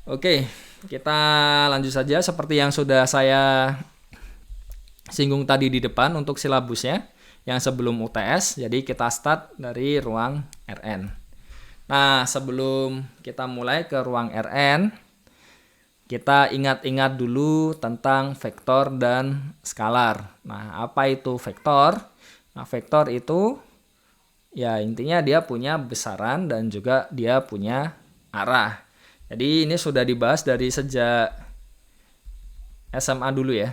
Oke, kita lanjut saja seperti yang sudah saya singgung tadi di depan untuk silabusnya yang sebelum UTS. Jadi kita start dari ruang Rn. Nah, sebelum kita mulai ke ruang Rn, kita ingat-ingat dulu tentang vektor dan skalar. Nah, apa itu vektor? Nah, vektor itu ya intinya dia punya besaran dan juga dia punya arah. Jadi ini sudah dibahas dari sejak SMA dulu ya.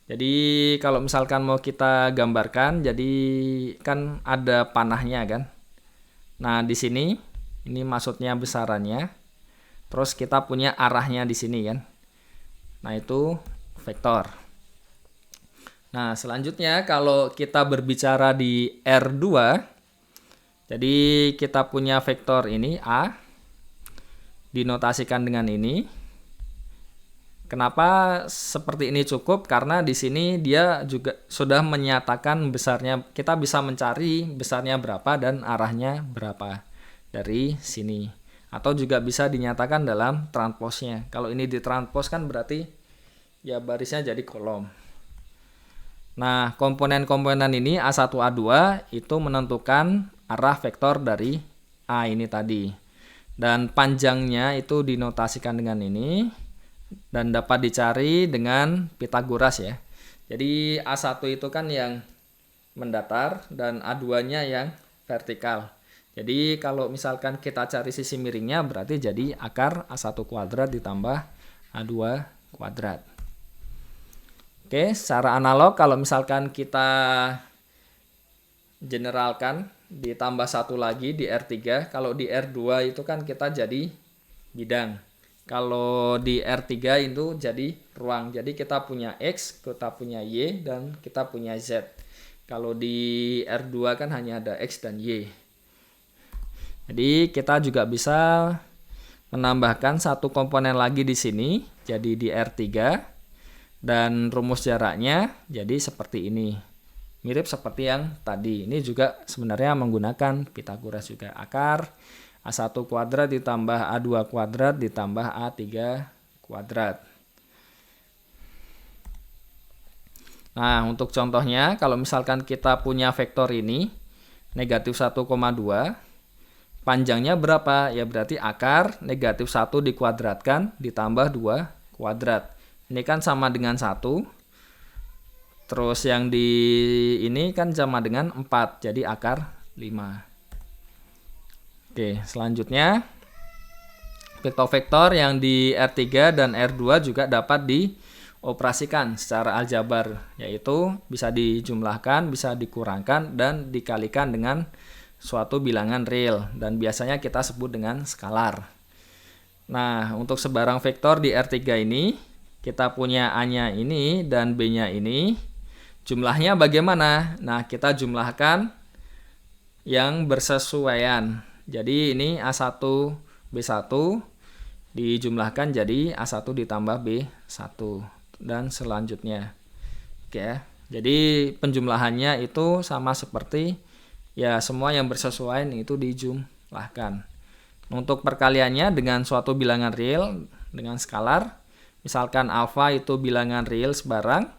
Jadi kalau misalkan mau kita gambarkan, jadi kan ada panahnya kan. Nah, di sini ini maksudnya besarannya. Terus kita punya arahnya di sini kan. Nah, itu vektor. Nah, selanjutnya kalau kita berbicara di R2, jadi kita punya vektor ini A dinotasikan dengan ini. Kenapa seperti ini cukup? Karena di sini dia juga sudah menyatakan besarnya. Kita bisa mencari besarnya berapa dan arahnya berapa dari sini. Atau juga bisa dinyatakan dalam transposnya. Kalau ini ditranspos kan berarti ya barisnya jadi kolom. Nah, komponen-komponen ini A1, A2 itu menentukan arah vektor dari A ini tadi. Dan panjangnya itu dinotasikan dengan ini. Dan dapat dicari dengan Pitagoras ya. Jadi A1 itu kan yang mendatar dan A2-nya yang vertikal. Jadi kalau misalkan kita cari sisi miringnya berarti jadi akar A1 kuadrat ditambah A2 kuadrat. Oke, secara analog kalau misalkan kita generalkan ditambah satu lagi di R3, kalau di R2 itu kan kita jadi bidang. Kalau di R3 itu jadi ruang. Jadi kita punya X, kita punya Y, dan kita punya Z. Kalau di R2 kan hanya ada X dan Y. Jadi kita juga bisa menambahkan satu komponen lagi di sini. Jadi di R3. Dan rumus jaraknya jadi seperti ini. Mirip seperti yang tadi. Ini juga sebenarnya menggunakan Pitagoras juga. Akar A1 kuadrat ditambah A2 kuadrat ditambah A3 kuadrat. Nah, untuk contohnya, kalau misalkan kita punya vektor ini, negatif 1,2, panjangnya berapa? Ya berarti akar negatif 1 dikuadratkan ditambah 2 kuadrat. Ini kan sama dengan 1. Terus yang di ini kan sama dengan 4, jadi akar 5. Oke, selanjutnya vektor-vektor yang di R3 dan R2 juga dapat dioperasikan secara aljabar, yaitu bisa dijumlahkan, bisa dikurangkan, dan dikalikan dengan suatu bilangan real, dan biasanya kita sebut dengan skalar. Nah, untuk sebarang vektor di R3 ini, kita punya A-nya ini dan B-nya ini. Jumlahnya bagaimana? Nah, kita jumlahkan yang bersesuaian. Jadi ini A1 B1 dijumlahkan jadi A1 ditambah B1 dan selanjutnya. Oke ya. Jadi penjumlahannya itu sama seperti ya semua yang bersesuaian itu dijumlahkan. Untuk perkaliannya dengan suatu bilangan real dengan skalar, misalkan alfa itu bilangan real sebarang.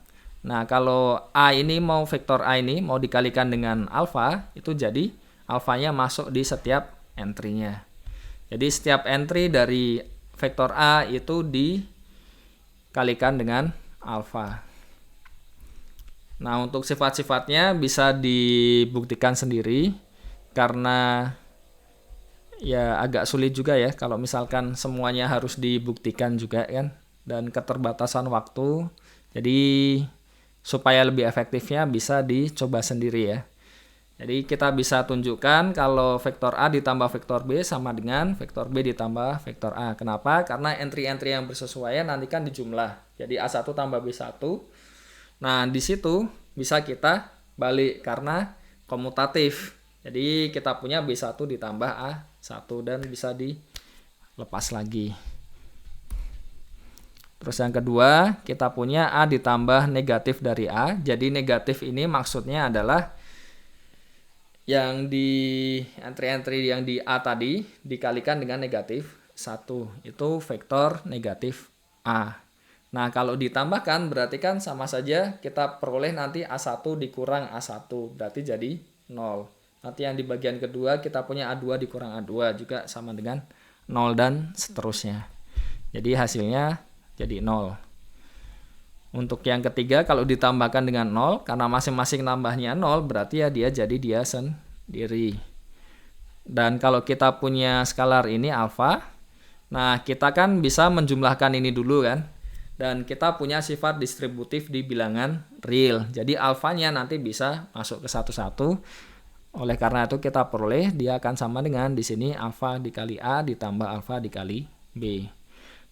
Nah, kalau A ini mau vektor A ini mau dikalikan dengan alfa, itu jadi alfanya masuk di setiap entry-nya. Jadi setiap entry dari vektor A itu dikalikan dengan alfa. Nah, untuk sifat-sifatnya bisa dibuktikan sendiri karena ya agak sulit juga ya kalau misalkan semuanya harus dibuktikan juga kan, dan keterbatasan waktu. Jadi supaya lebih efektifnya bisa dicoba sendiri ya. Jadi kita bisa tunjukkan kalau vektor A ditambah vektor B sama dengan vektor B ditambah vektor A. Kenapa? Karena entry-entry yang bersesuaian nanti kan dijumlah. Jadi A1 tambah B1. Nah, di situ bisa kita balik karena komutatif. Jadi kita punya B1 ditambah A1 dan bisa dilepas lagi. Terus yang kedua, kita punya A ditambah negatif dari A. Jadi negatif ini maksudnya adalah yang di entry-entry yang di A tadi dikalikan dengan negatif 1. Itu vektor negatif A. Nah, kalau ditambahkan berarti kan sama saja kita peroleh nanti A1 dikurang A1. Berarti jadi 0. Nanti yang di bagian kedua kita punya A2 dikurang A2 juga sama dengan 0 dan seterusnya. Jadi hasilnya jadi 0. Untuk yang ketiga kalau ditambahkan dengan 0, karena masing-masing nambahnya 0 berarti ya dia jadi dia sendiri. Dan kalau kita punya skalar ini alfa, nah kita kan bisa menjumlahkan ini dulu kan. Dan kita punya sifat distributif di bilangan real. Jadi alfanya nanti bisa masuk ke satu-satu. Oleh karena itu kita peroleh dia akan sama dengan di sini alfa dikali A ditambah alfa dikali B.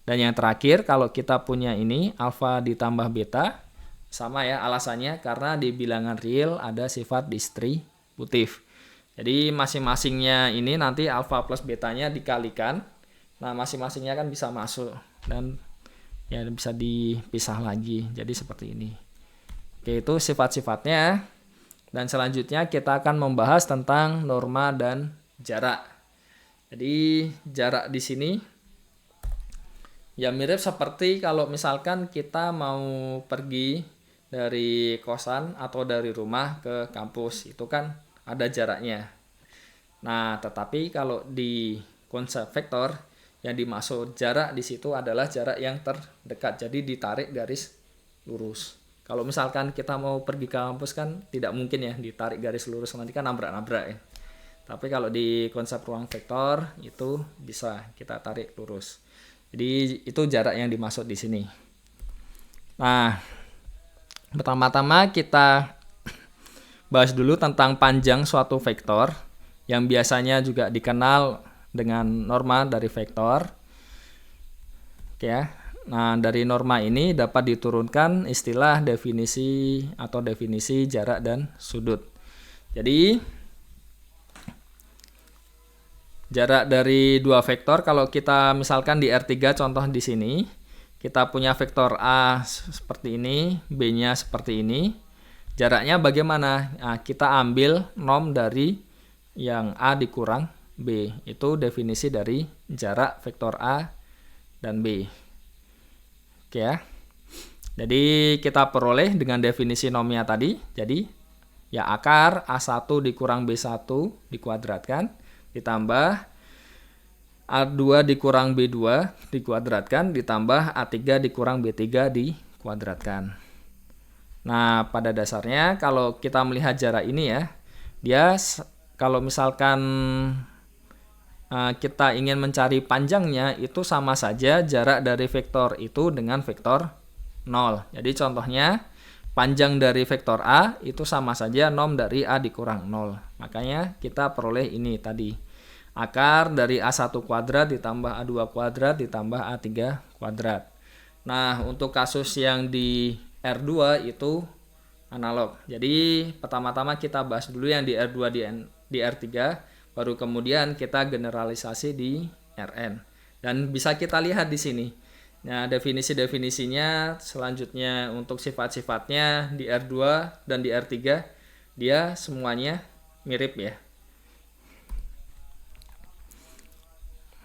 Dan yang terakhir kalau kita punya ini alfa ditambah beta, sama ya alasannya karena di bilangan real ada sifat distributif. Jadi masing-masingnya ini nanti alfa plus betanya dikalikan. Nah masing-masingnya kan bisa masuk dan ya bisa dipisah lagi. Jadi seperti ini. Oke, itu sifat-sifatnya. Dan selanjutnya kita akan membahas tentang norma dan jarak. Jadi jarak di sini ya mirip seperti kalau misalkan kita mau pergi dari kosan atau dari rumah ke kampus, itu kan ada jaraknya. Nah, tetapi kalau di konsep vektor yang dimaksud jarak di situ adalah jarak yang terdekat. Jadi ditarik garis lurus. Kalau misalkan kita mau pergi ke kampus kan tidak mungkin ya ditarik garis lurus, nanti kan nabrak-nabrak ya. Tapi kalau di konsep ruang vektor itu bisa kita tarik lurus. Jadi itu jarak yang dimaksud di sini. Nah, pertama-tama kita bahas dulu tentang panjang suatu vektor yang biasanya juga dikenal dengan norma dari vektor. Oke ya. Nah, dari norma ini dapat diturunkan istilah definisi atau definisi jarak dan sudut. Jadi jarak dari dua vektor, kalau kita misalkan di R3 contoh di sini, kita punya vektor A seperti ini, B-nya seperti ini. Jaraknya bagaimana? Nah, kita ambil norm dari yang A dikurang B. Itu definisi dari jarak vektor A dan B. Oke ya. Jadi kita peroleh dengan definisi normnya tadi. Jadi ya akar A1 dikurang B1 dikuadratkan ditambah A2 dikurang B2 dikuadratkan ditambah A3 dikurang B3 dikuadratkan. Nah, pada dasarnya kalau kita melihat jarak ini ya, dia kalau misalkan kita ingin mencari panjangnya itu sama saja jarak dari vektor itu dengan vektor 0. Jadi contohnya panjang dari vektor A itu sama saja norm dari A dikurang 0. Makanya kita peroleh ini tadi. Akar dari A1 kuadrat ditambah A2 kuadrat ditambah A3 kuadrat. Nah, untuk kasus yang di R2 itu analog. Jadi pertama-tama kita bahas dulu yang di R2 di R3, baru kemudian kita generalisasi di Rn. Dan bisa kita lihat di sini. Nah, definisi-definisinya selanjutnya untuk sifat-sifatnya di R2 dan di R3 dia semuanya mirip ya.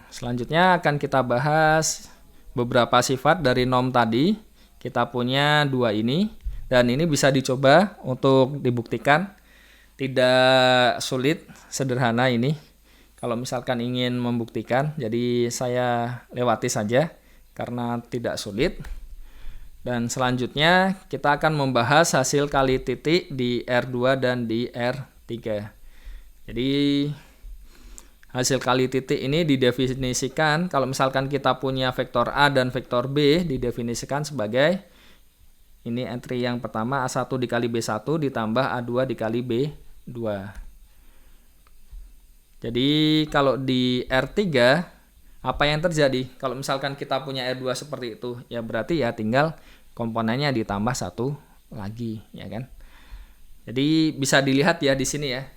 Selanjutnya akan kita bahas beberapa sifat dari norm tadi. Kita punya dua ini dan ini bisa dicoba untuk dibuktikan. Tidak sulit, sederhana ini. Kalau misalkan ingin membuktikan, jadi saya lewati saja karena tidak sulit. Dan selanjutnya kita akan membahas hasil kali titik di R2 dan di R3. Jadi hasil kali titik ini didefinisikan kalau misalkan kita punya vektor A dan vektor B didefinisikan sebagai ini entry yang pertama A1 dikali B1 ditambah A2 dikali B2. Jadi kalau di R3 apa yang terjadi? Kalau misalkan kita punya R2 seperti itu, ya berarti ya tinggal komponennya ditambah satu lagi, ya kan? Jadi bisa dilihat ya di sini ya.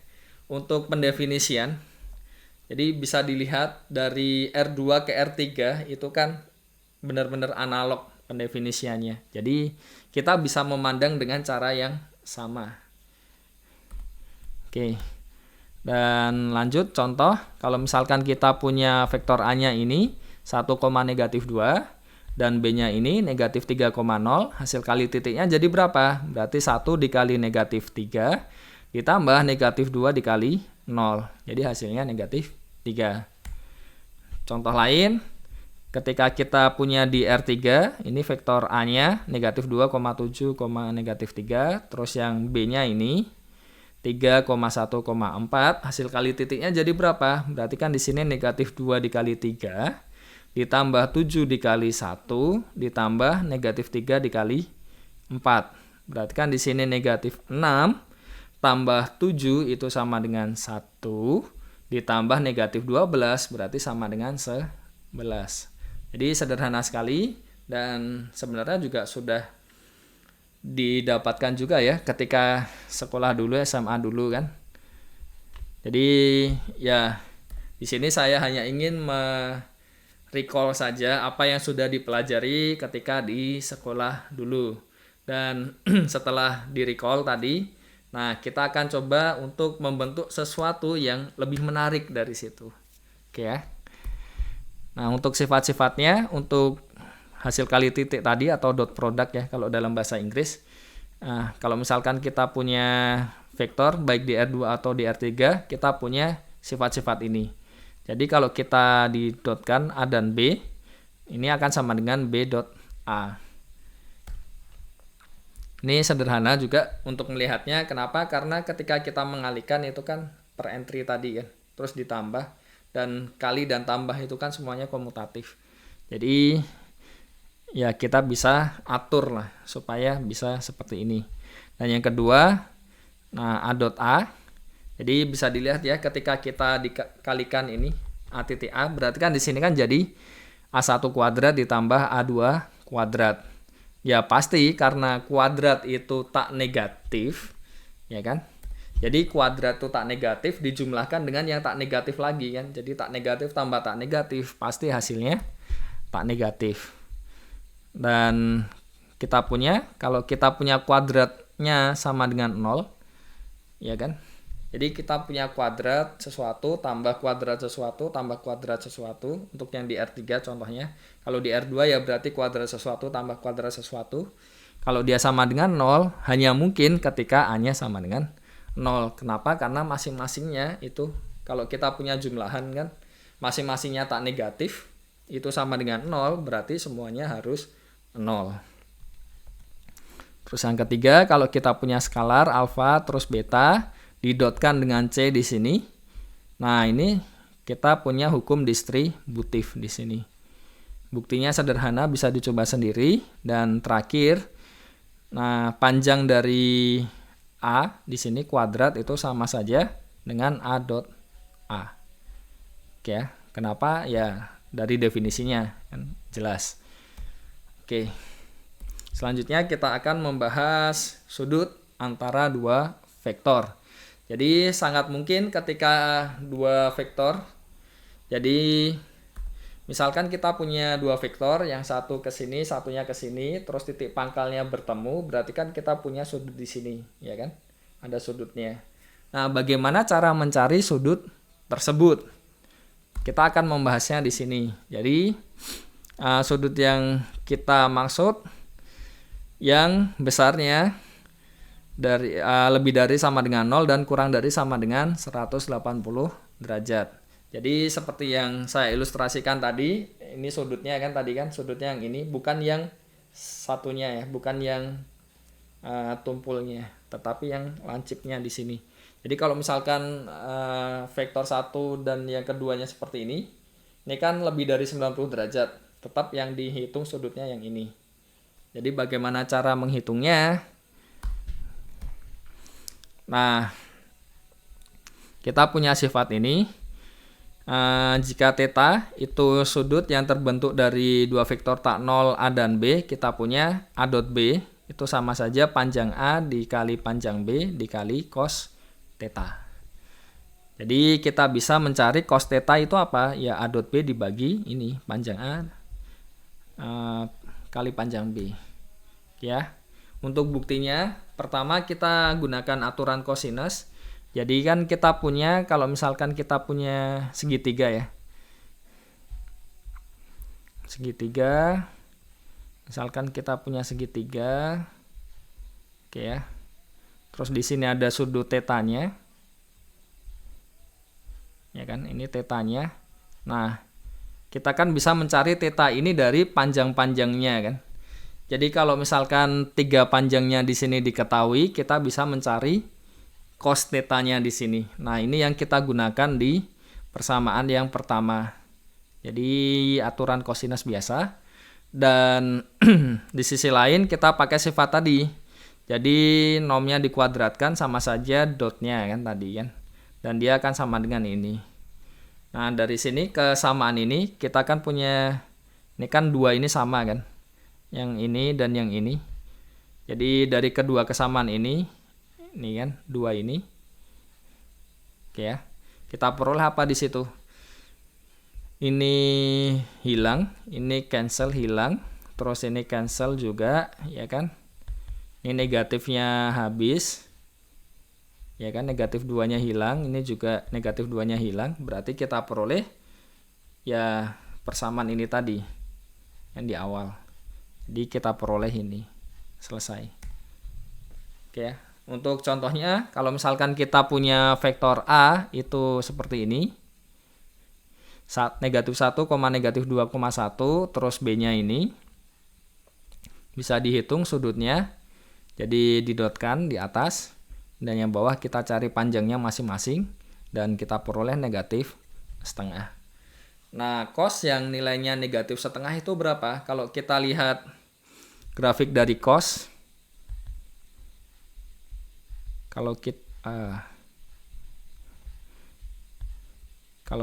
Untuk pendefinisian jadi bisa dilihat dari R2 ke R3 itu kan benar-benar analog pendefinisiannya. Jadi kita bisa memandang dengan cara yang sama. Oke. Dan lanjut contoh, kalau misalkan kita punya vektor A-nya ini 1, -2 dan B-nya ini negatif 3,0, hasil kali titiknya jadi berapa? Berarti 1 dikali negatif 3 ditambah negatif 2 dikali 0. Jadi hasilnya negatif 3. Contoh lain, ketika kita punya di R3, ini vektor A-nya negatif 2,7, negatif 3, terus yang B-nya ini 3,1,4, hasil kali titiknya jadi berapa? Berarti kan di sini negatif 2 dikali 3 ditambah 7 dikali 1 ditambah negatif 3 dikali 4. Berarti kan di sini negatif 6 tambah 7 itu sama dengan 1 ditambah negatif 12 berarti sama dengan 11. Jadi sederhana sekali dan sebenarnya juga sudah didapatkan juga ya ketika sekolah dulu, SMA dulu kan. Jadi ya di sini saya hanya ingin recall saja apa yang sudah dipelajari ketika di sekolah dulu. Dan setelah di recall tadi, nah kita akan coba untuk membentuk sesuatu yang lebih menarik dari situ. Oke ya. Nah untuk sifat-sifatnya, untuk hasil kali titik tadi atau dot product ya kalau dalam bahasa Inggris. Kalau misalkan kita punya vektor baik di R2 atau di R3, kita punya sifat-sifat ini. Jadi kalau kita didotkan A dan B, ini akan sama dengan B dot A. Ini sederhana juga untuk melihatnya. Kenapa? Karena ketika kita mengalihkan itu kan per entry tadi kan, terus ditambah, dan kali dan tambah itu kan semuanya komutatif. Jadi ya kita bisa atur lah supaya bisa seperti ini. Dan yang kedua, nah A dot A, jadi bisa dilihat ya ketika kita dikalikan ini A titik A, berarti kan di sini kan jadi A1 kuadrat ditambah A2 kuadrat. Ya pasti karena kuadrat itu tak negatif, ya kan? Jadi kuadrat itu tak negatif dijumlahkan dengan yang tak negatif lagi kan. Jadi tak negatif tambah tak negatif, pasti hasilnya tak negatif. Dan kita punya, kalau kita punya kuadratnya sama dengan 0, ya kan? Jadi kita punya kuadrat sesuatu tambah kuadrat sesuatu tambah kuadrat sesuatu untuk yang di R3 contohnya. Kalau di R2 ya berarti kuadrat sesuatu tambah kuadrat sesuatu. Kalau dia sama dengan 0, hanya mungkin ketika A-nya sama dengan 0. Kenapa? Karena masing-masingnya itu kalau kita punya jumlahan kan, masing-masingnya tak negatif, itu sama dengan 0, berarti semuanya harus 0. Terus yang ketiga, kalau kita punya skalar alfa terus beta didotkan dengan C di sini. Nah, ini kita punya hukum distributif di sini. Buktinya sederhana, bisa dicoba sendiri. Dan terakhir, nah panjang dari A di sini kuadrat itu sama saja dengan A dot A. Oke ya, kenapa? Ya dari definisinya kan jelas. Oke, selanjutnya kita akan membahas sudut antara dua vektor. Jadi sangat mungkin ketika dua vektor, jadi misalkan kita punya dua vektor, yang satu ke sini, satunya ke sini, terus titik pangkalnya bertemu, berarti kan kita punya sudut di sini, ya kan? Ada sudutnya. Nah, bagaimana cara mencari sudut tersebut? Kita akan membahasnya di sini. Jadi sudut yang kita maksud yang besarnya dari lebih dari sama dengan 0 dan kurang dari sama dengan 180 derajat. Jadi seperti yang saya ilustrasikan tadi, ini sudutnya kan tadi kan sudutnya yang ini, bukan yang satunya ya, bukan yang tumpulnya, tetapi yang lancipnya di sini. Jadi kalau misalkan vektor 1 dan yang keduanya seperti ini kan lebih dari 90 derajat. Tetap yang dihitung sudutnya yang ini. Jadi bagaimana cara menghitungnya? Nah, kita punya sifat ini. Jika theta itu sudut yang terbentuk dari dua vektor tak 0 A dan B, kita punya A dot B itu sama saja panjang A dikali panjang B dikali cos theta. Jadi kita bisa mencari cos theta itu apa? Ya A dot B dibagi ini panjang A kali panjang B. Ya. Untuk buktinya, pertama kita gunakan aturan cosinus. Jadi kan kita punya, kalau misalkan kita punya segitiga ya. Segitiga. Misalkan kita punya segitiga. Oke ya. Terus di sini ada sudut tetanya. Ya kan, ini tetanya. Nah, kita kan bisa mencari theta ini dari panjang-panjangnya kan. Jadi kalau misalkan 3 panjangnya di sini diketahui, kita bisa mencari cos tetanya di sini. Nah, ini yang kita gunakan di persamaan yang pertama. Jadi aturan kosinus biasa. Dan di sisi lain kita pakai sifat tadi. Jadi nomnya dikuadratkan sama saja dotnya kan tadi kan. Dan dia akan sama dengan ini. Nah, dari sini kesamaan ini kita kan punya, ini kan 2 ini sama kan. Yang ini dan yang ini. Jadi dari kedua kesamaan ini kan 2 ini. Oke ya. Kita peroleh apa di situ? Ini hilang, ini cancel hilang, terus ini cancel juga, ya kan? Ini negatifnya habis. Ya kan, negatif 2-nya hilang, ini juga negatif 2-nya hilang, berarti kita peroleh ya persamaan ini tadi yang di awal. Jadi kita peroleh ini. Selesai. Oke ya. Untuk contohnya, kalau misalkan kita punya vektor A itu seperti ini. Negatif 1, negatif 2,1, terus B-nya ini. Bisa dihitung sudutnya. Jadi didotkan di atas. Dan yang bawah kita cari panjangnya masing-masing. Dan kita peroleh negatif setengah. Nah, cos yang nilainya negatif setengah itu berapa? Kalau kita lihat grafik dari cos. Kalau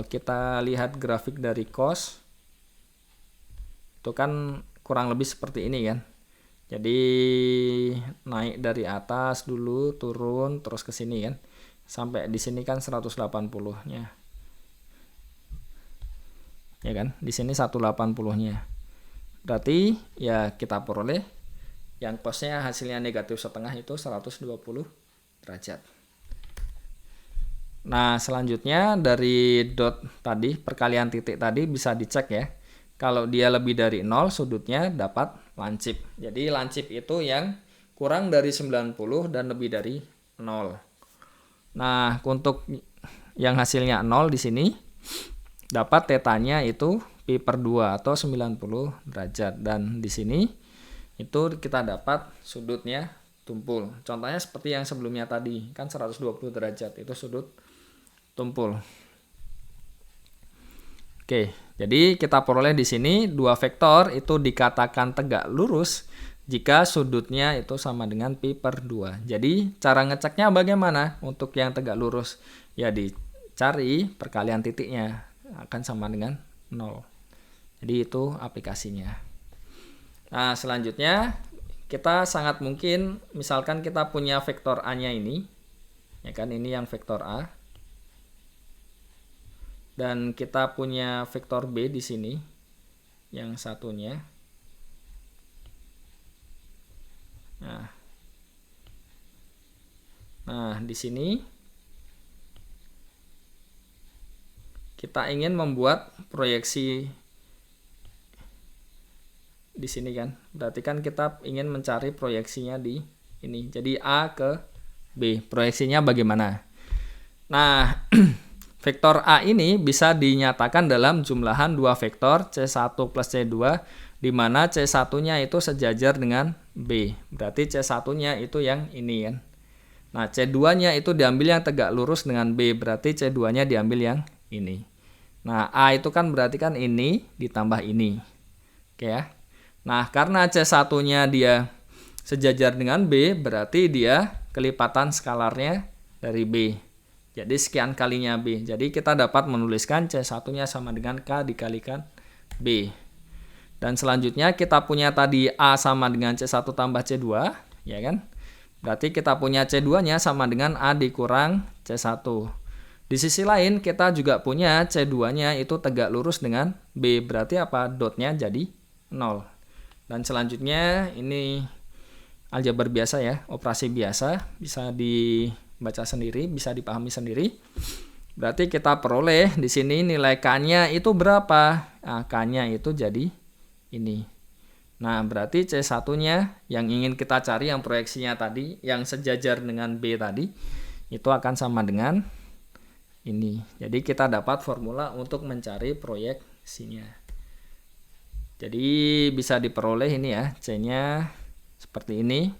kita lihat grafik dari cos. Itu kan kurang lebih seperti ini kan. Jadi naik dari atas dulu, turun, terus ke sini kan. Sampai di sini kan 180-nya. Ya kan? Di sini 180-nya. Berarti ya kita peroleh yang cosnya hasilnya negatif setengah itu 120 derajat. Nah, selanjutnya dari dot tadi, perkalian titik tadi bisa dicek ya. Kalau dia lebih dari 0, sudutnya dapat lancip. Jadi lancip itu yang kurang dari 90 dan lebih dari 0. Nah, untuk yang hasilnya 0 di sini, dapat tetanya itu pi per 2 atau 90 derajat. Dan di sini itu kita dapat sudutnya tumpul. Contohnya seperti yang sebelumnya tadi, kan 120 derajat itu sudut tumpul. Oke, jadi kita peroleh di sini dua vektor itu dikatakan tegak lurus jika sudutnya itu sama dengan pi per 2. Jadi cara ngeceknya bagaimana untuk yang tegak lurus? Ya dicari perkalian titiknya akan sama dengan 0. Jadi itu aplikasinya. Nah, selanjutnya kita sangat mungkin misalkan kita punya vektor A-nya ini. Ya kan, ini yang vektor A. Dan kita punya vektor B di sini, yang satunya. Nah, di sini kita ingin membuat proyeksi di sini kan. Berarti kan kita ingin mencari proyeksinya di ini. Jadi A ke B. Proyeksinya bagaimana? Nah, vektor A ini bisa dinyatakan dalam jumlahan dua vektor C1 plus C2, di mana C1-nya itu sejajar dengan B. Berarti C1-nya itu yang ini kan. Nah, C2-nya itu diambil yang tegak lurus dengan B. Berarti C2-nya diambil yang ini. Nah, A itu kan berarti kan ini ditambah ini. Oke ya. Nah, karena C1-nya dia sejajar dengan B, berarti dia kelipatan skalarnya dari B. Jadi sekian kalinya B. Jadi kita dapat menuliskan C1-nya sama dengan K dikalikan B. Dan selanjutnya kita punya tadi A sama dengan C1 tambah C2. Ya kan? Berarti kita punya C2-nya sama dengan A dikurang C1. Di sisi lain kita juga punya C2-nya itu tegak lurus dengan B. Berarti apa? Dotnya jadi 0. Dan selanjutnya ini aljabar biasa ya. Operasi biasa. Bisa di baca sendiri, bisa dipahami sendiri. Berarti kita peroleh di sini nilai K-nya itu berapa? Nah, K-nya itu jadi ini. Nah, berarti C1-nya yang ingin kita cari, yang proyeksinya tadi, yang sejajar dengan B tadi, itu akan sama dengan ini. Jadi kita dapat formula untuk mencari proyeksinya. Jadi bisa diperoleh ini ya, C-nya seperti ini.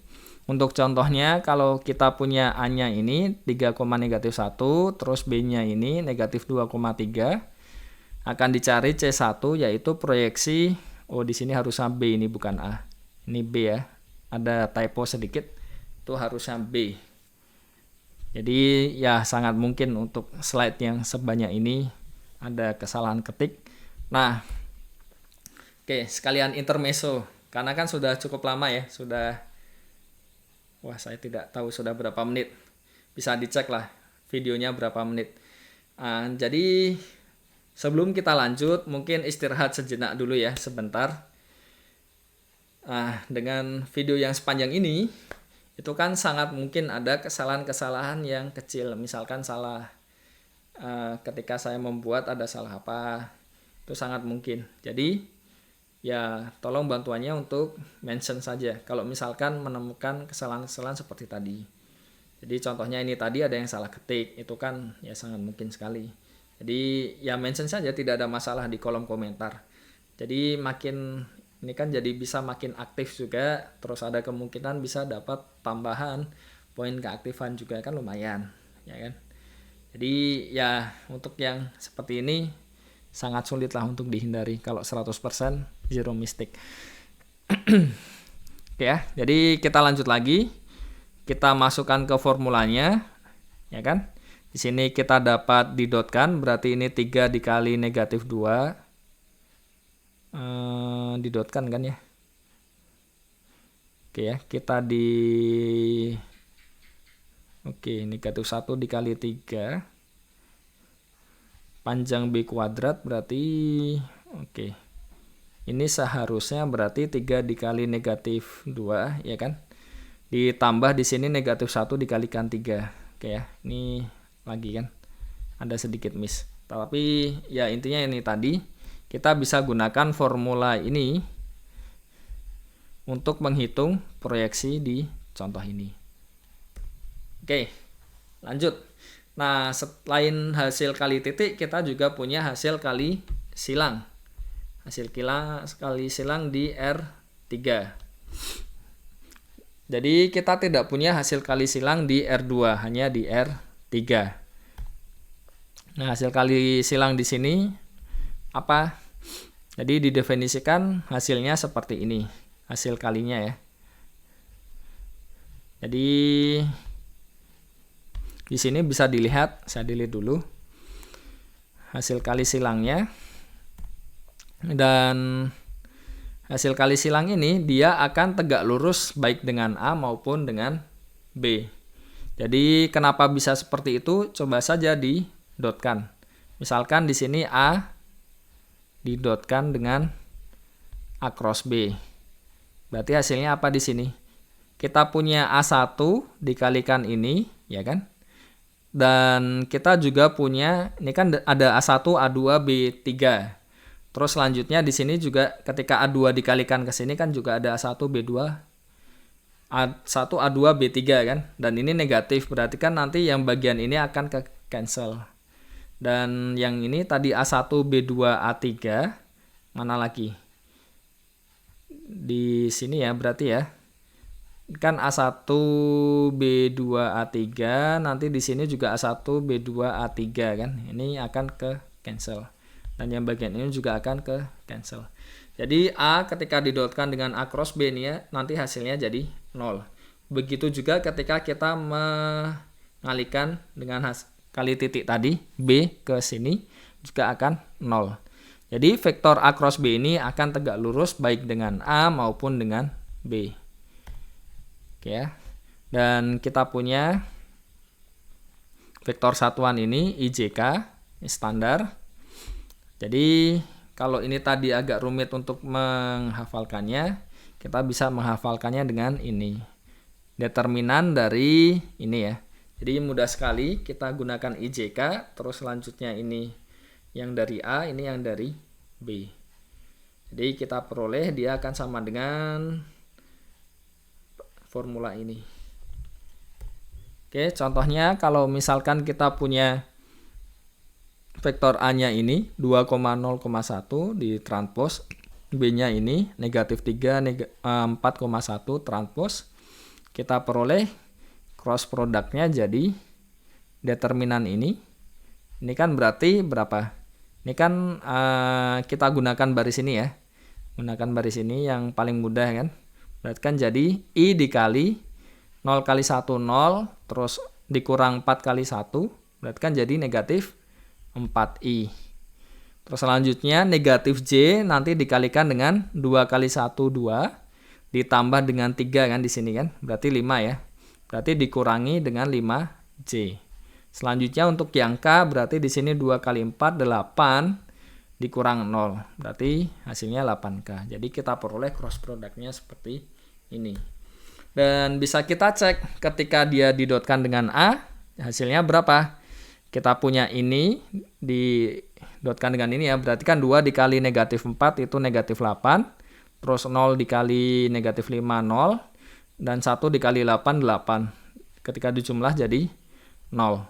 Untuk contohnya, kalau kita punya A-nya ini 3,-1, terus B-nya ini negatif 2,3, akan dicari C1 yaitu proyeksi, di sini harusnya B, ini bukan A. Ini B ya, ada typo sedikit, itu harusnya B. Jadi ya sangat mungkin untuk slide yang sebanyak ini ada kesalahan ketik. Nah, oke, sekalian intermezzo, karena kan sudah cukup lama ya, saya tidak tahu sudah berapa menit. Bisa dicek lah videonya berapa menit. Jadi sebelum kita lanjut, mungkin istirahat sejenak dulu ya, sebentar. Dengan video yang sepanjang ini, itu kan sangat mungkin ada kesalahan-kesalahan yang kecil. Misalkan salah ketika saya membuat ada salah apa, itu sangat mungkin. Jadi ya tolong bantuannya untuk mention saja kalau misalkan menemukan kesalahan-kesalahan seperti tadi. Jadi contohnya ini tadi ada yang salah ketik, itu kan ya sangat mungkin sekali. Jadi ya mention saja, tidak ada masalah di kolom komentar. Jadi ini kan jadi bisa makin aktif juga, terus ada kemungkinan bisa dapat tambahan poin keaktifan juga, kan lumayan ya kan. Jadi ya untuk yang seperti ini sangat sulit lah untuk dihindari kalau 100% zero mistake. Oke ya, jadi kita lanjut lagi. Kita masukkan ke formulanya, ya kan? Di sini kita dapat didotkan, berarti ini 3 dikali negatif 2. Didotkan kan ya? Oke ya, kita negatif 1 dikali 3. Panjang B kuadrat berarti, ini seharusnya berarti 3 dikali negatif 2, ya kan? Ditambah di sini negatif 1 dikalikan 3. Oke ya, ini lagi kan ada sedikit miss. Tapi ya intinya ini tadi, kita bisa gunakan formula ini untuk menghitung proyeksi di contoh ini. Oke, lanjut. Nah, selain hasil kali titik, kita juga punya hasil kali silang. Hasil kali silang di R3. Jadi kita tidak punya hasil kali silang di R2, hanya di R3. Nah, hasil kali silang di sini apa? Jadi didefinisikan hasilnya seperti ini, hasil kalinya ya. Jadi di sini bisa dilihat, saya delete dulu hasil kali silangnya. Dan hasil kali silang ini dia akan tegak lurus baik dengan A maupun dengan B. Jadi kenapa bisa seperti itu? Coba saja didotkan. Misalkan di sini A didotkan dengan A cross B. Berarti hasilnya apa di sini? Kita punya A1 dikalikan ini, ya kan? Dan kita juga punya, ini kan ada A1, A2, B3. Terus selanjutnya di sini juga ketika A2 dikalikan ke sini kan juga ada A1, B2, A1, A2, B3 kan. Dan ini negatif, berarti kan nanti yang bagian ini akan ke cancel. Dan yang ini tadi A1, B2, A3, mana lagi? Di sini ya berarti ya. Kan A1, B2, A3, nanti di sini juga A1, B2, A3 kan. Ini akan ke cancel. Dan yang bagian ini juga akan ke cancel. Jadi A ketika didotkan dengan A cross B ini ya, nanti hasilnya jadi 0. Begitu juga ketika kita mengalihkan dengan kali titik tadi, B ke sini juga akan 0. Jadi vektor A cross B ini akan tegak lurus baik dengan A maupun dengan B. Oke ya. Dan kita punya vektor satuan ini IJK, ini standar. Jadi kalau ini tadi agak rumit untuk menghafalkannya, kita bisa menghafalkannya dengan ini. Determinan dari ini ya. Jadi mudah sekali kita gunakan IJK, terus selanjutnya ini yang dari A, ini yang dari B. Jadi kita peroleh dia akan sama dengan formula ini. Oke, contohnya kalau misalkan kita punya vektor A-nya ini 2,0,1 di transpos, B-nya ini negatif 3, 4,1 transpos, kita peroleh cross produknya jadi determinan ini kan berarti berapa? Ini kan kita gunakan baris ini ya. Gunakan baris ini yang paling mudah kan. Berarti kan jadi I dikali 0 kali 1 0, terus dikurang 4 kali 1, berarti kan jadi negatif 4I. Terus selanjutnya negatif J nanti dikalikan dengan 2 kali 1 2, ditambah dengan 3 kan di sini kan. Berarti 5 ya. Berarti dikurangi dengan 5J. Selanjutnya untuk yang K berarti di sini 2 kali 4 8 dikurang 0. Berarti hasilnya 8K. Jadi kita peroleh cross produknya seperti ini. Dan bisa kita cek ketika dia didotkan dengan A, hasilnya berapa? Kita punya ini didotkan dengan ini ya. Berarti kan 2 dikali negatif 4 itu negatif 8. Terus 0 dikali negatif 5 0. Dan 1 dikali 8 8. Ketika dijumlah jadi 0.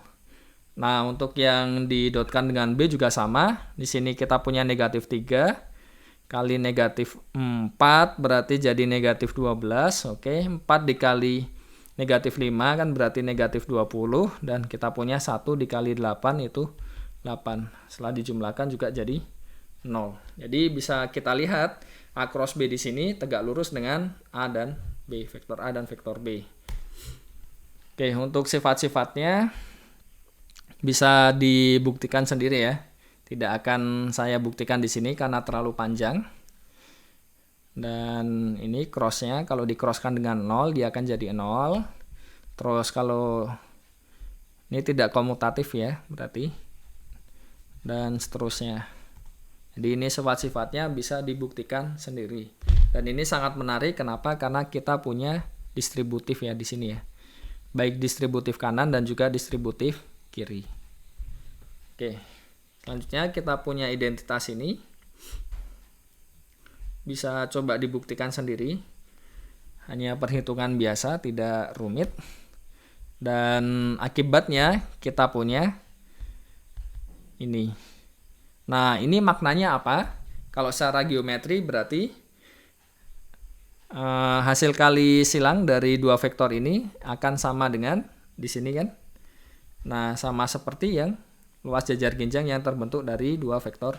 Nah, untuk yang didotkan dengan B juga sama. Di sini kita punya negatif 3 kali negatif 4 berarti jadi negatif 12. Oke, 4 dikali negatif 5 kan berarti negatif 20. Dan kita punya 1 dikali 8 itu 8. Setelah dijumlahkan juga jadi 0. Jadi bisa kita lihat A cross B di sini tegak lurus dengan A dan B, vektor A dan vektor B. Oke, untuk sifat-sifatnya bisa dibuktikan sendiri ya. Tidak akan saya buktikan di sini karena terlalu panjang. Dan ini crossnya, kalau di-crosskan dengan 0 dia akan jadi 0. Terus kalau ini tidak komutatif ya, berarti. Dan seterusnya. Jadi ini sifat-sifatnya bisa dibuktikan sendiri. Dan ini sangat menarik, kenapa? Karena kita punya distributif ya di sini ya. Baik distributif kanan dan juga distributif kiri. Oke. Selanjutnya kita punya identitas ini. Bisa coba dibuktikan sendiri. Hanya perhitungan biasa, tidak rumit. Dan akibatnya kita punya ini. Nah, ini maknanya apa? Kalau secara geometri berarti hasil kali silang dari dua vektor ini akan sama dengan di sini kan. Nah, sama seperti yang luas jajar ginjang yang terbentuk dari dua vektor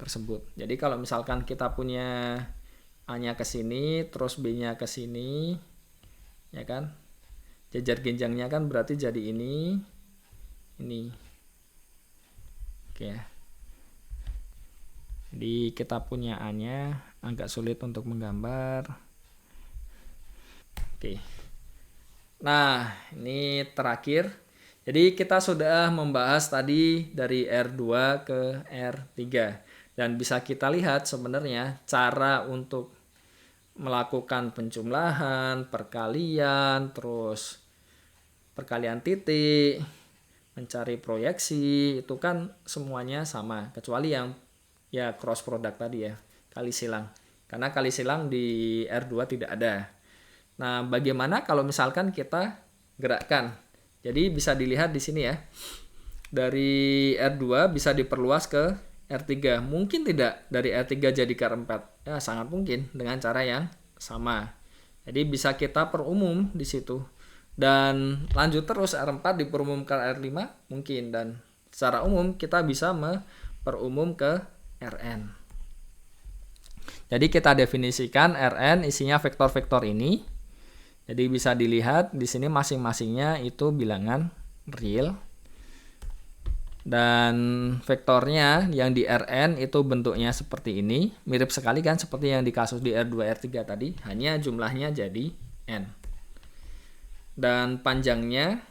tersebut. Jadi kalau misalkan kita punya A-nya ke sini, terus B-nya ke sini, ya kan? Jajar ginjangnya kan berarti jadi ini. Oke ya. Jadi kita punya A-nya agak sulit untuk menggambar. Oke. Nah, ini terakhir. Jadi kita sudah membahas tadi dari R2 ke R3. Dan bisa kita lihat sebenarnya cara untuk melakukan penjumlahan, perkalian, terus perkalian titik, mencari proyeksi, itu kan semuanya sama. Kecuali yang ya cross product tadi ya, kali silang. Karena kali silang di R2 tidak ada. Nah, bagaimana kalau misalkan kita gerakkan? Jadi bisa dilihat di sini ya. Dari R2 bisa diperluas ke R3. Mungkin tidak dari R3 jadi ke R4. Ya, sangat mungkin dengan cara yang sama. Jadi bisa kita perumum di situ. Dan lanjut terus R4 diperumum ke R5 mungkin. Dan secara umum kita bisa memperumum ke Rn. Jadi kita definisikan Rn isinya vektor-vektor ini. Jadi bisa dilihat di sini masing-masingnya itu bilangan real. Dan vektornya yang di Rn itu bentuknya seperti ini. Mirip sekali kan seperti yang di kasus di R2, R3 tadi. Hanya jumlahnya jadi N. Dan panjangnya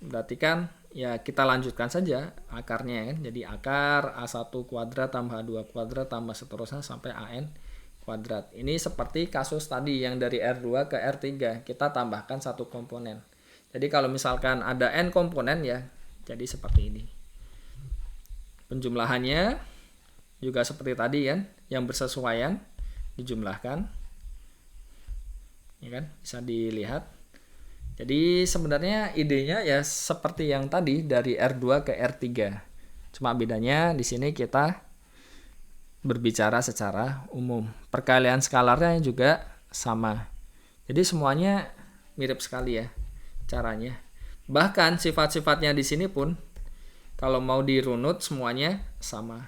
berarti kan ya kita lanjutkan saja akarnya kan. Jadi akar A1 kuadrat tambah A2 kuadrat tambah seterusnya sampai AN kuadrat. Ini seperti kasus tadi yang dari R2 ke R3. Kita tambahkan satu komponen. Jadi kalau misalkan ada n komponen ya, jadi seperti ini. Penjumlahannya juga seperti tadi kan, yang bersesuaian dijumlahkan. Ya kan, bisa dilihat. Jadi sebenarnya idenya ya seperti yang tadi dari R2 ke R3. Cuma bedanya di sini kita berbicara secara umum. Perkalian skalarnya juga sama. Jadi semuanya mirip sekali ya caranya. Bahkan sifat-sifatnya di sini pun kalau mau dirunut semuanya sama.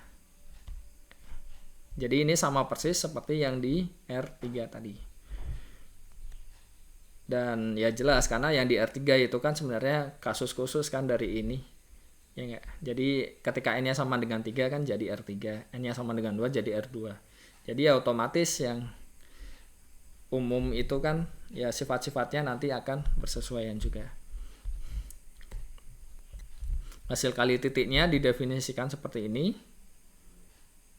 Jadi ini sama persis seperti yang di R3 tadi. Dan ya jelas karena yang di R3 itu kan sebenarnya kasus khusus kan dari ini. Ya enggak? Jadi ketika n-nya sama dengan 3 kan jadi R3, n-nya sama dengan 2 jadi R2. Jadi ya otomatis yang umum itu kan ya sifat-sifatnya nanti akan bersesuaian juga. Hasil kali titiknya didefinisikan seperti ini.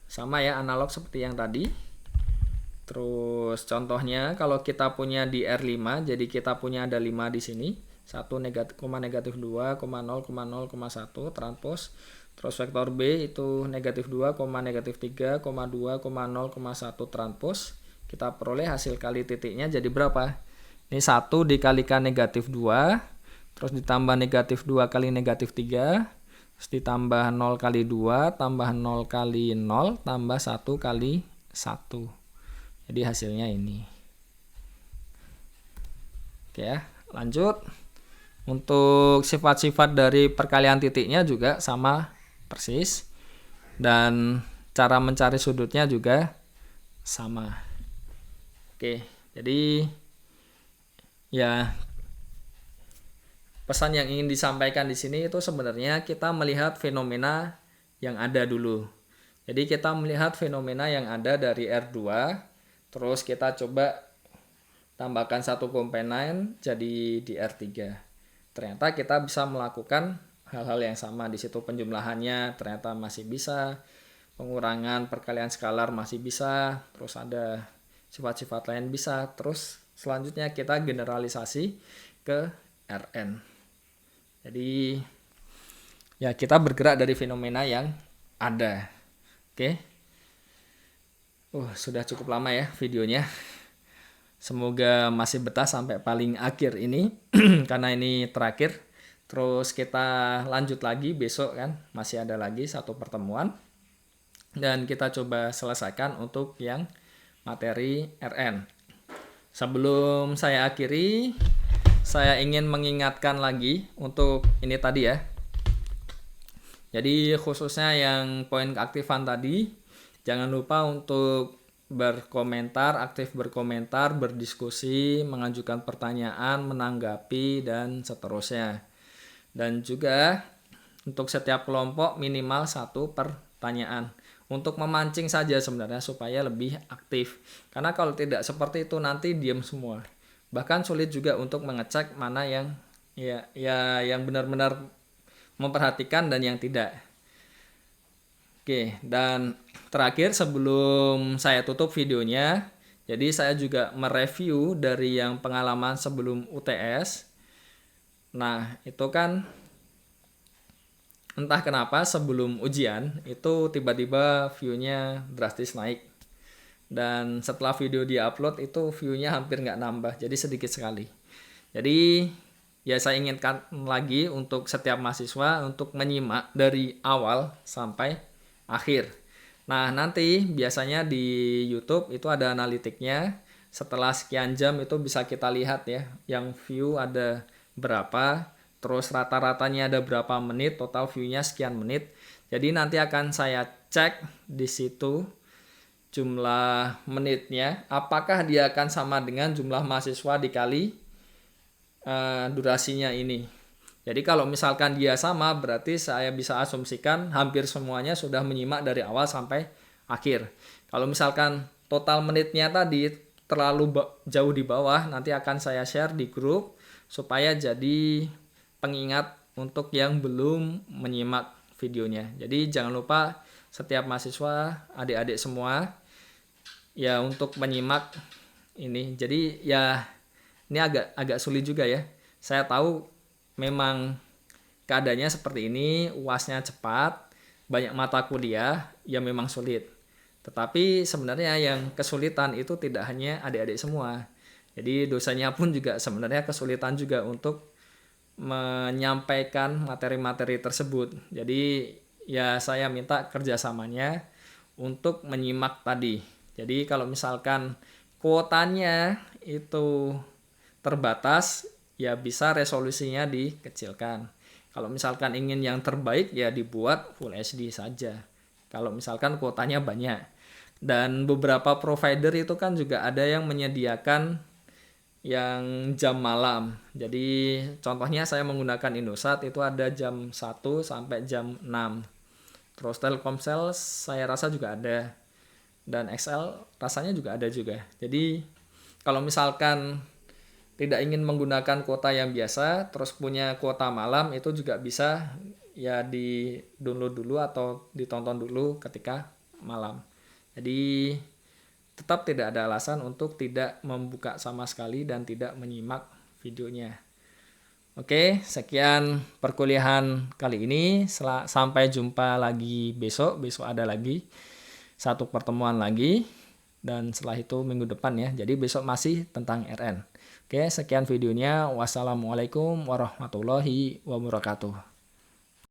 Sama ya, analog seperti yang tadi. Terus contohnya kalau kita punya di R5, jadi kita punya ada 5 di sini. 1, -2, 0,0,1 transpos. Terus vektor B itu -2, -3, 2, 0,1 transpos. Kita peroleh hasil kali titiknya jadi berapa? Ini 1 dikalikan -2, terus ditambah -2 kali -3, terus ditambah 0 kali 2, tambah 0 kali 0, tambah 1 kali 1. Jadi hasilnya ini. Oke ya, lanjut. Untuk sifat-sifat dari perkalian titiknya juga sama persis. Dan cara mencari sudutnya juga sama. Oke, jadi ya pesan yang ingin disampaikan di sini itu sebenarnya kita melihat fenomena yang ada dulu. Jadi kita melihat fenomena yang ada dari R2, terus kita coba tambahkan satu komponen jadi di R3. Ternyata kita bisa melakukan hal-hal yang sama di situ, penjumlahannya ternyata masih bisa, pengurangan perkalian skalar masih bisa, terus ada sifat-sifat lain bisa, terus selanjutnya kita generalisasi ke Rn. Jadi ya kita bergerak dari fenomena yang ada. Oke. Sudah cukup lama ya videonya. Semoga masih betah sampai paling akhir ini karena ini terakhir. Terus kita lanjut lagi besok kan, masih ada lagi satu pertemuan. Dan kita coba selesaikan untuk yang materi Rn. Sebelum saya akhiri, saya ingin mengingatkan lagi untuk ini tadi ya. Jadi khususnya yang poin keaktifan tadi, jangan lupa untuk berkomentar, aktif berkomentar, berdiskusi, mengajukan pertanyaan, menanggapi, dan seterusnya. Dan juga untuk setiap kelompok minimal 1 pertanyaan. Untuk memancing saja sebenarnya supaya lebih aktif. Karena kalau tidak seperti itu nanti diam semua. Bahkan sulit juga untuk mengecek mana yang yang benar-benar memperhatikan dan yang tidak. Oke, dan terakhir sebelum saya tutup videonya, jadi saya juga mereview dari yang pengalaman sebelum UTS. Nah, itu kan entah kenapa sebelum ujian itu tiba-tiba view-nya drastis naik. Dan setelah video di-upload itu view-nya hampir nggak nambah, jadi sedikit sekali. Jadi ya saya inginkan lagi untuk setiap mahasiswa untuk menyimak dari awal sampai akhir. Nah, nanti biasanya di YouTube itu ada analitiknya. Setelah sekian jam itu bisa kita lihat ya, yang view ada berapa, terus rata-ratanya ada berapa menit, total view-nya sekian menit. Jadi nanti akan saya cek di situ jumlah menitnya, apakah dia akan sama dengan jumlah mahasiswa dikali durasinya ini. Jadi kalau misalkan dia sama, berarti saya bisa asumsikan hampir semuanya sudah menyimak dari awal sampai akhir. Kalau misalkan total menitnya tadi terlalu jauh di bawah, nanti akan saya share di grup supaya jadi pengingat untuk yang belum menyimak videonya. Jadi jangan lupa setiap mahasiswa, adik-adik semua, ya untuk menyimak ini. Jadi ya ini agak sulit juga ya. Saya tahu memang keadaannya seperti ini, UASnya cepat, banyak mata kuliah, ya memang sulit. Tetapi sebenarnya yang kesulitan itu tidak hanya adik-adik semua. Jadi dosennya pun juga sebenarnya kesulitan juga untuk menyampaikan materi-materi tersebut. Jadi ya saya minta kerjasamanya untuk menyimak tadi. Jadi kalau misalkan kuotanya itu terbatas, ya bisa resolusinya dikecilkan. Kalau misalkan ingin yang terbaik, ya dibuat Full HD saja. Kalau misalkan kuotanya banyak. Dan beberapa provider itu kan juga ada yang menyediakan yang jam malam. Jadi contohnya saya menggunakan Indosat itu ada jam 1 sampai jam 6. Terus Telkomsel saya rasa juga ada. Dan XL rasanya juga ada juga. Jadi kalau misalkan tidak ingin menggunakan kuota yang biasa, terus punya kuota malam, itu juga bisa ya di download dulu atau ditonton dulu ketika malam. Jadi tetap tidak ada alasan untuk tidak membuka sama sekali dan tidak menyimak videonya. Oke, sekian perkuliahan kali ini. Sampai jumpa lagi besok. Besok ada lagi satu pertemuan lagi. Dan setelah itu minggu depan ya. Jadi besok masih tentang RN. Oke, sekian videonya. Wassalamualaikum warahmatullahi wabarakatuh.